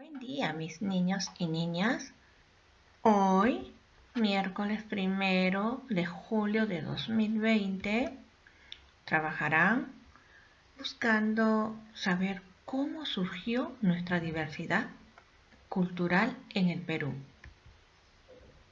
Buen día, mis niños y niñas. Hoy, miércoles 1 de julio de 2020, trabajarán buscando saber cómo surgió nuestra diversidad cultural en el Perú,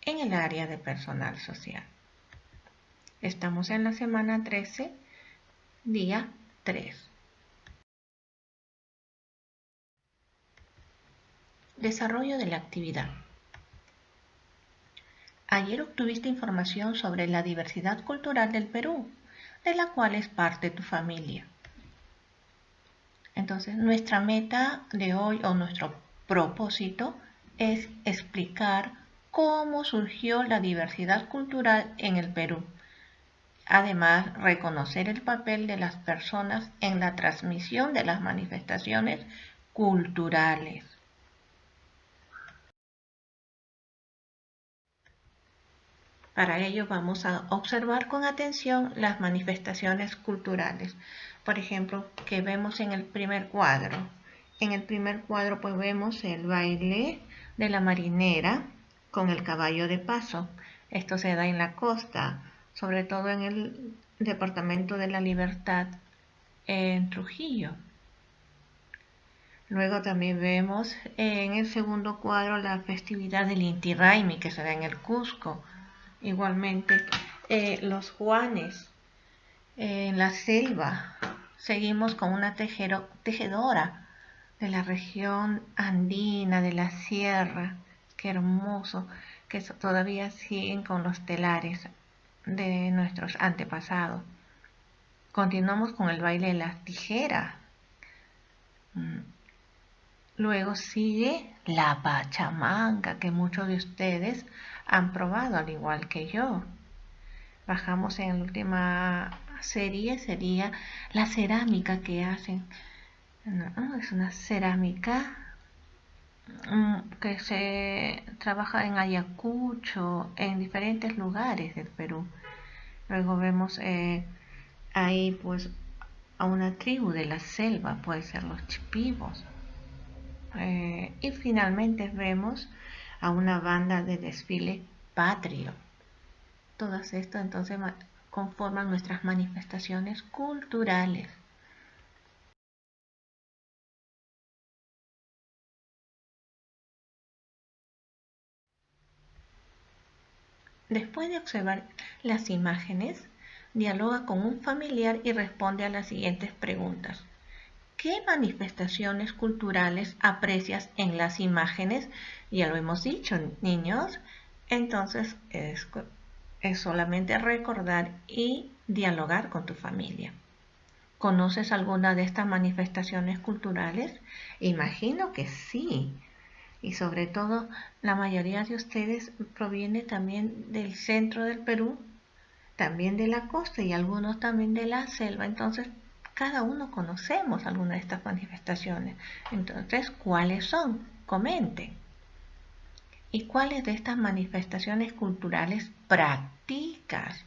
en el área de personal social. Estamos en la semana 13, día 3. Desarrollo de la actividad. Ayer obtuviste información sobre la diversidad cultural del Perú, de la cual es parte tu familia. Entonces, nuestra meta de hoy o nuestro propósito es explicar cómo surgió la diversidad cultural en el Perú. Además, reconocer el papel de las personas en la transmisión de las manifestaciones culturales. Para ello vamos a observar con atención las manifestaciones culturales. Por ejemplo, que vemos en el primer cuadro. En el primer cuadro pues vemos el baile de la marinera con el caballo de paso. Esto se da en la costa, sobre todo en el departamento de La Libertad, en Trujillo. Luego también vemos en el segundo cuadro la festividad del Inti Raymi que se da en el Cusco. Igualmente, los Juanes en la selva. Seguimos con una tejedora de la región andina, de la sierra. Qué hermoso, que todavía siguen con los telares de nuestros antepasados. Continuamos con el baile de las tijeras. Luego sigue la pachamanga, que muchos de ustedes han probado al igual que yo. Bajamos en la última serie, sería la cerámica que hacen. Es una cerámica que se trabaja en Ayacucho, en diferentes lugares del Perú. Luego vemos ahí pues a una tribu de la selva, puede ser los chipivos. Y finalmente vemos a una banda de desfile patrio. Todas estas entonces conforman nuestras manifestaciones culturales. Después de observar las imágenes, dialoga con un familiar y responde a las siguientes preguntas. ¿Qué manifestaciones culturales aprecias en las imágenes? Ya lo hemos dicho, niños. Entonces es solamente recordar y dialogar con tu familia. ¿Conoces alguna de estas manifestaciones culturales? Imagino que sí. Y sobre todo, la mayoría de ustedes proviene también del centro del Perú, también de la costa y algunos también de la selva. Entonces, cada uno conocemos alguna de estas manifestaciones. Entonces, ¿cuáles son? Comenten. ¿Y cuáles de estas manifestaciones culturales practicas?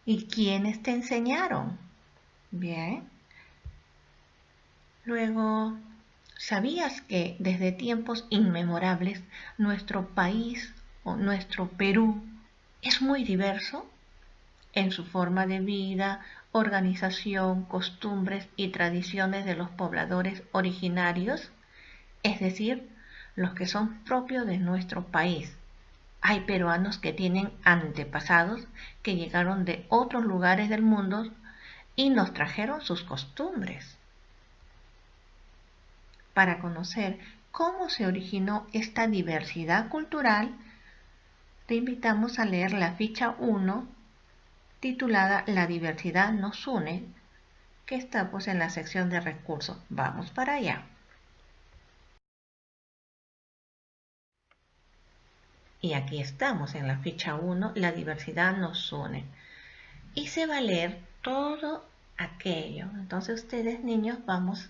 ¿Y quiénes te enseñaron? Bien. Luego, ¿sabías que desde tiempos inmemorables nuestro país o nuestro Perú es muy diverso en su forma de vida, organización, costumbres y tradiciones de los pobladores originarios? Es decir, los que son propios de nuestro país. Hay peruanos que tienen antepasados que llegaron de otros lugares del mundo y nos trajeron sus costumbres. Para conocer cómo se originó esta diversidad cultural, te invitamos a leer la ficha 1 titulada La diversidad nos une, que está pues en la sección de recursos. Vamos para allá. Y aquí estamos en la ficha 1, La diversidad nos une. Y se va a leer todo aquello. Entonces ustedes, niños, vamos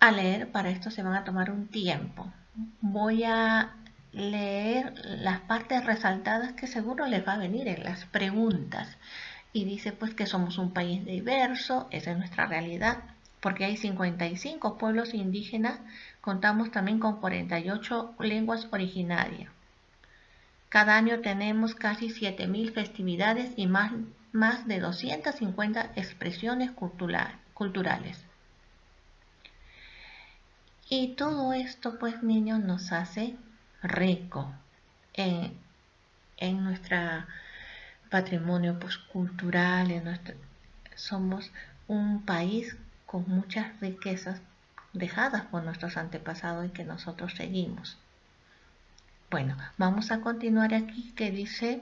a leer. Para esto se van a tomar un tiempo. Voy a leer las partes resaltadas que seguro les va a venir en las preguntas. Y dice pues que somos un país diverso, esa es nuestra realidad. porque hay 55 pueblos indígenas, contamos también con 48 lenguas originarias. Cada año tenemos casi 7.000 festividades y más de 250 expresiones culturales. Y todo esto, pues, niños, nos hace rico en nuestro patrimonio, pues, cultural. Somos un país con muchas riquezas dejadas por nuestros antepasados y que nosotros seguimos. Bueno, vamos a continuar aquí, que dice,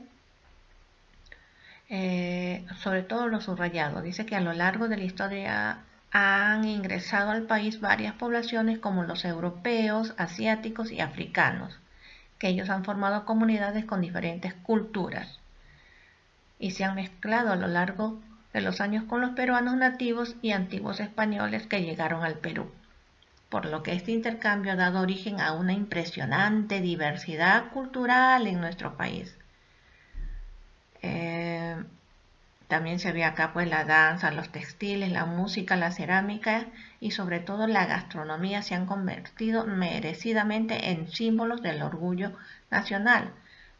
sobre todo lo subrayado, dice que a lo largo de la historia han ingresado al país varias poblaciones como los europeos, asiáticos y africanos, que ellos han formado comunidades con diferentes culturas y se han mezclado a lo largo de los años con los peruanos nativos y antiguos españoles que llegaron al Perú, por lo que este intercambio ha dado origen a una impresionante diversidad cultural en nuestro país. También se ve acá pues la danza, los textiles, la música, la cerámica y sobre todo la gastronomía se han convertido merecidamente en símbolos del orgullo nacional.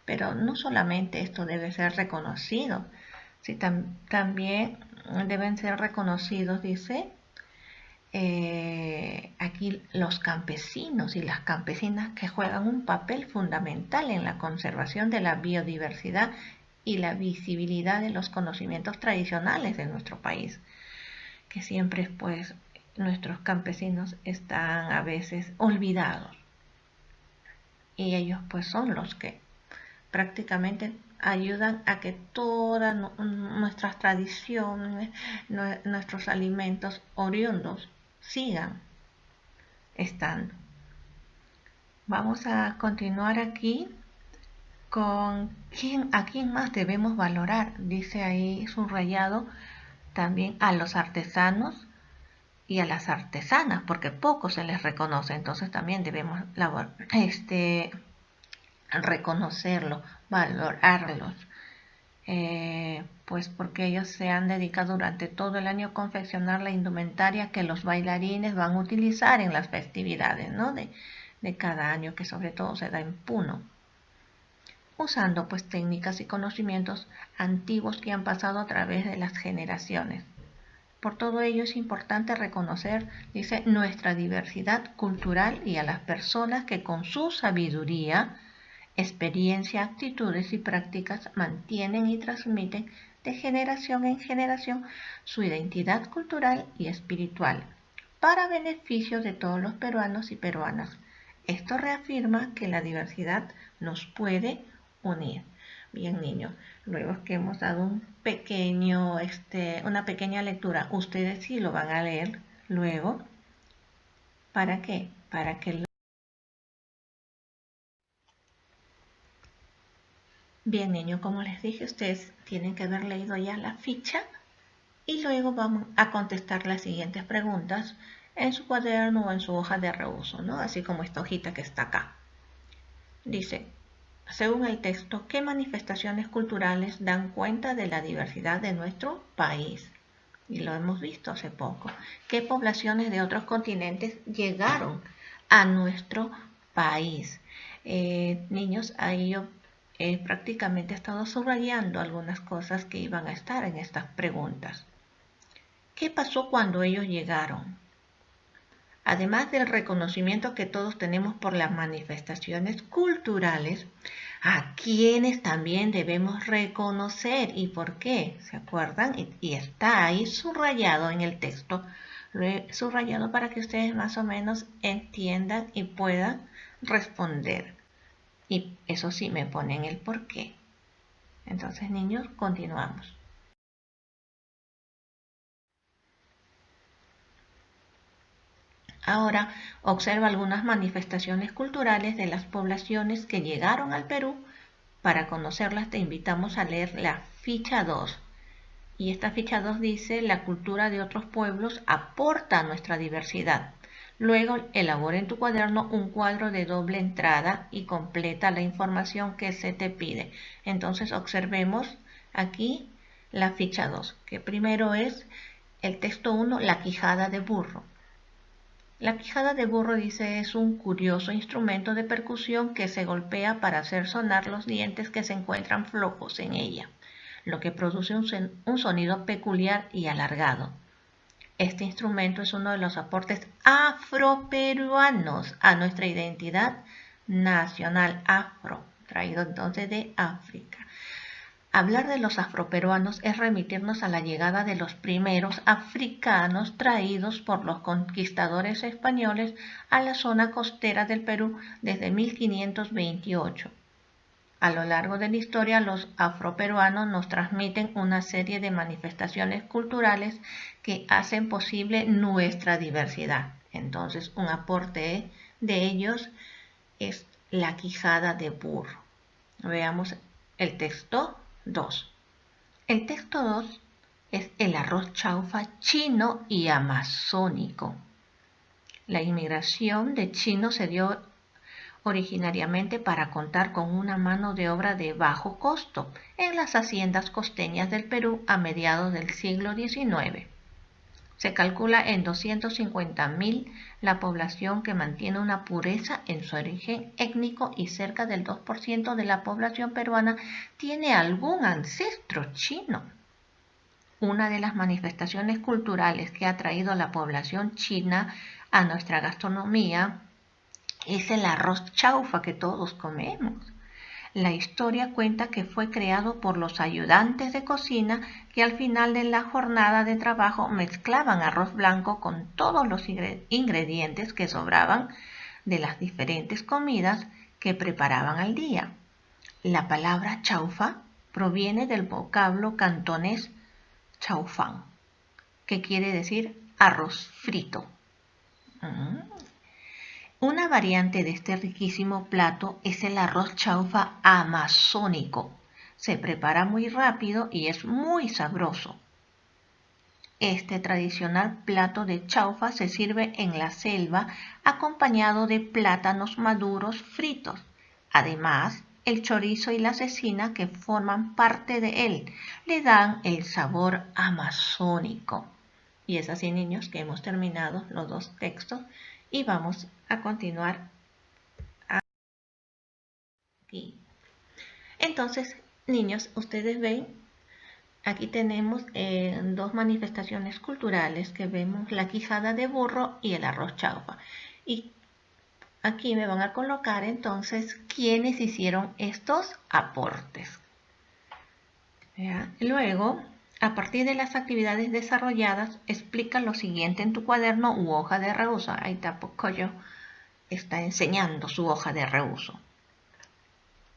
Pero no solamente esto debe ser reconocido, también deben ser reconocidos, dice, aquí los campesinos y las campesinas que juegan un papel fundamental en la conservación de la biodiversidad y la visibilidad de los conocimientos tradicionales de nuestro país, que siempre pues nuestros campesinos están a veces olvidados y ellos pues son los que prácticamente ayudan a que todas nuestras tradiciones, nuestros alimentos oriundos sigan estando. Vamos a continuar aquí con a quién más debemos valorar. Dice ahí subrayado también a los artesanos y a las artesanas, porque poco se les reconoce, entonces también debemos reconocerlos, valorarlos, pues porque ellos se han dedicado durante todo el año a confeccionar la indumentaria que los bailarines van a utilizar en las festividades, ¿no? de cada año, que sobre todo se da en Puno, usando pues técnicas y conocimientos antiguos que han pasado a través de las generaciones. Por todo ello es importante reconocer, dice, nuestra diversidad cultural y a las personas que con su sabiduría, experiencia, actitudes y prácticas mantienen y transmiten de generación en generación su identidad cultural y espiritual para beneficio de todos los peruanos y peruanas. Esto reafirma que la diversidad nos puede unir. Bien, niños, luego que hemos dado una pequeña lectura, ustedes sí lo van a leer luego. ¿Para qué? Para que Bien, niños, como les dije, ustedes tienen que haber leído ya la ficha y luego vamos a contestar las siguientes preguntas en su cuaderno o en su hoja de reuso, ¿no? Así como esta hojita que está acá. Dice, según el texto, ¿qué manifestaciones culturales dan cuenta de la diversidad de nuestro país? Y lo hemos visto hace poco. ¿Qué poblaciones de otros continentes llegaron a nuestro país? Niños, ahí yo prácticamente he estado subrayando algunas cosas que iban a estar en estas preguntas. ¿Qué pasó cuando ellos llegaron? Además del reconocimiento que todos tenemos por las manifestaciones culturales, a quienes también debemos reconocer y por qué, ¿se acuerdan? Y está ahí subrayado en el texto, lo he subrayado para que ustedes más o menos entiendan y puedan responder. Y eso sí, me ponen el por qué. Entonces, niños, continuamos. Ahora observa algunas manifestaciones culturales de las poblaciones que llegaron al Perú. Para conocerlas te invitamos a leer la ficha 2. Y esta ficha 2 dice, la cultura de otros pueblos aporta a nuestra diversidad. Luego elabora en tu cuaderno un cuadro de doble entrada y completa la información que se te pide. Entonces observemos aquí la ficha 2, que primero es el texto 1, la quijada de burro. La quijada de burro, dice, es un curioso instrumento de percusión que se golpea para hacer sonar los dientes que se encuentran flojos en ella, lo que produce un sonido peculiar y alargado. Este instrumento es uno de los aportes afroperuanos a nuestra identidad nacional, afro, traído entonces de África. Hablar de los afroperuanos es remitirnos a la llegada de los primeros africanos traídos por los conquistadores españoles a la zona costera del Perú desde 1528. A lo largo de la historia, los afroperuanos nos transmiten una serie de manifestaciones culturales que hacen posible nuestra diversidad. Entonces, un aporte de ellos es la quijada de burro. Veamos el texto 2. El texto 2 es el arroz chaufa chino y amazónico. La inmigración de chinos se dio originariamente para contar con una mano de obra de bajo costo en las haciendas costeñas del Perú a mediados del siglo XIX. Se calcula en 250.000 la población que mantiene una pureza en su origen étnico y cerca del 2% de la población peruana tiene algún ancestro chino. Una de las manifestaciones culturales que ha traído la población china a nuestra gastronomía es el arroz chaufa que todos comemos. La historia cuenta que fue creado por los ayudantes de cocina que al final de la jornada de trabajo mezclaban arroz blanco con todos los ingredientes que sobraban de las diferentes comidas que preparaban al día. La palabra chaufa proviene del vocablo cantonés chaufán, que quiere decir arroz frito. Una variante de este riquísimo plato es el arroz chaufa amazónico. Se prepara muy rápido y es muy sabroso. Este tradicional plato de chaufa se sirve en la selva acompañado de plátanos maduros fritos. Además, el chorizo y la cecina que forman parte de él le dan el sabor amazónico. Y es así, niños, que hemos terminado los dos textos y vamos a continuar aquí. Entonces, niños, ustedes ven, aquí tenemos dos manifestaciones culturales que vemos, la quijada de burro y el arroz chaufa. Y aquí me van a colocar entonces quiénes hicieron estos aportes. ¿Ya? Luego, a partir de las actividades desarrolladas, explica lo siguiente en tu cuaderno u hoja de reuso. Ahí está Pocoyo, está enseñando su hoja de reuso.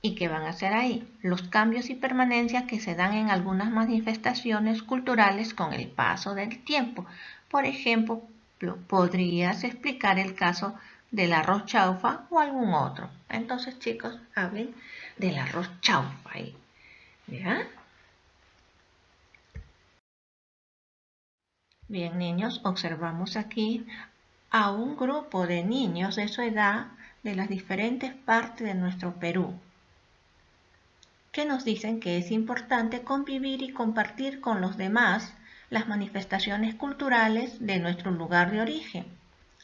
¿Y qué van a hacer ahí? Los cambios y permanencias que se dan en algunas manifestaciones culturales con el paso del tiempo. Por ejemplo, podrías explicar el caso del arroz chaufa o algún otro. Entonces, chicos, hablen del arroz chaufa. ¿Ya? Bien, niños, observamos aquí a un grupo de niños de su edad de las diferentes partes de nuestro Perú, que nos dicen que es importante convivir y compartir con los demás las manifestaciones culturales de nuestro lugar de origen,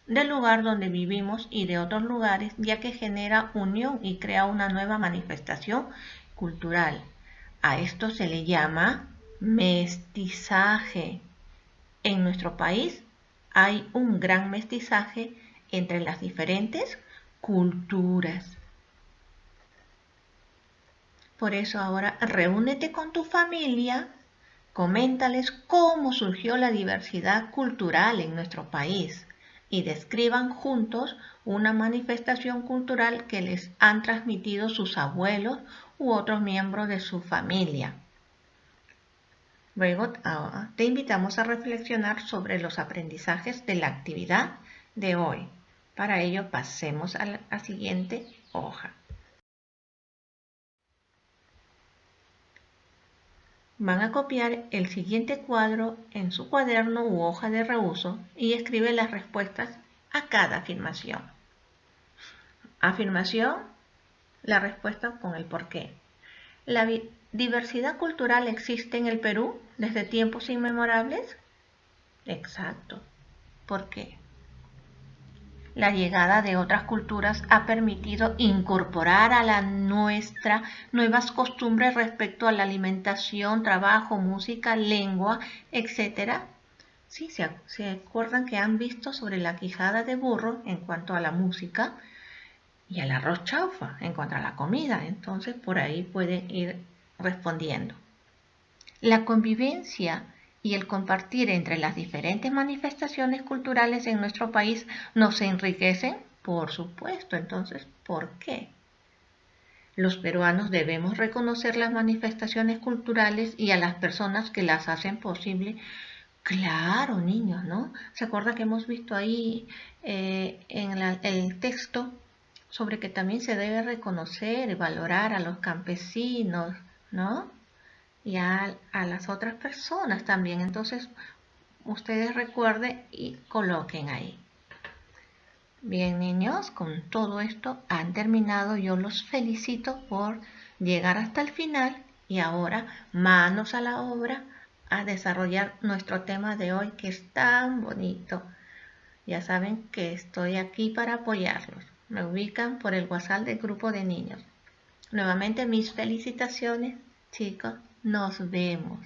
del lugar donde vivimos y de otros lugares, ya que genera unión y crea una nueva manifestación cultural. A esto se le llama mestizaje. En nuestro país hay un gran mestizaje entre las diferentes culturas. Por eso ahora reúnete con tu familia, coméntales cómo surgió la diversidad cultural en nuestro país y describan juntos una manifestación cultural que les han transmitido sus abuelos u otros miembros de su familia. Luego te invitamos a reflexionar sobre los aprendizajes de la actividad de hoy. Para ello pasemos a la siguiente hoja. Van a copiar el siguiente cuadro en su cuaderno u hoja de reuso y escribe las respuestas a cada afirmación. Afirmación, la respuesta con el porqué. ¿La diversidad cultural existe en el Perú desde tiempos inmemorables? Exacto. ¿Por qué? La llegada de otras culturas ha permitido incorporar a la nuestra nuevas costumbres respecto a la alimentación, trabajo, música, lengua, etcétera. Sí, se acuerdan que han visto sobre la quijada de burro en cuanto a la música y al arroz chaufa en cuanto a la comida. Entonces por ahí pueden ir respondiendo. La convivencia y el compartir entre las diferentes manifestaciones culturales en nuestro país nos enriquecen, por supuesto. Entonces, ¿por qué? Los peruanos debemos reconocer las manifestaciones culturales y a las personas que las hacen posible. Claro, niños, ¿no? ¿Se acuerda que hemos visto ahí el texto sobre que también se debe reconocer y valorar a los campesinos, ¿no? Y a las otras personas también? Entonces, ustedes recuerden y coloquen ahí. Bien, niños, con todo esto han terminado. Yo los felicito por llegar hasta el final y ahora manos a la obra a desarrollar nuestro tema de hoy, que es tan bonito. Ya saben que estoy aquí para apoyarlos. Me ubican por el WhatsApp del grupo de niños. Nuevamente mis felicitaciones, chicos. Nos vemos.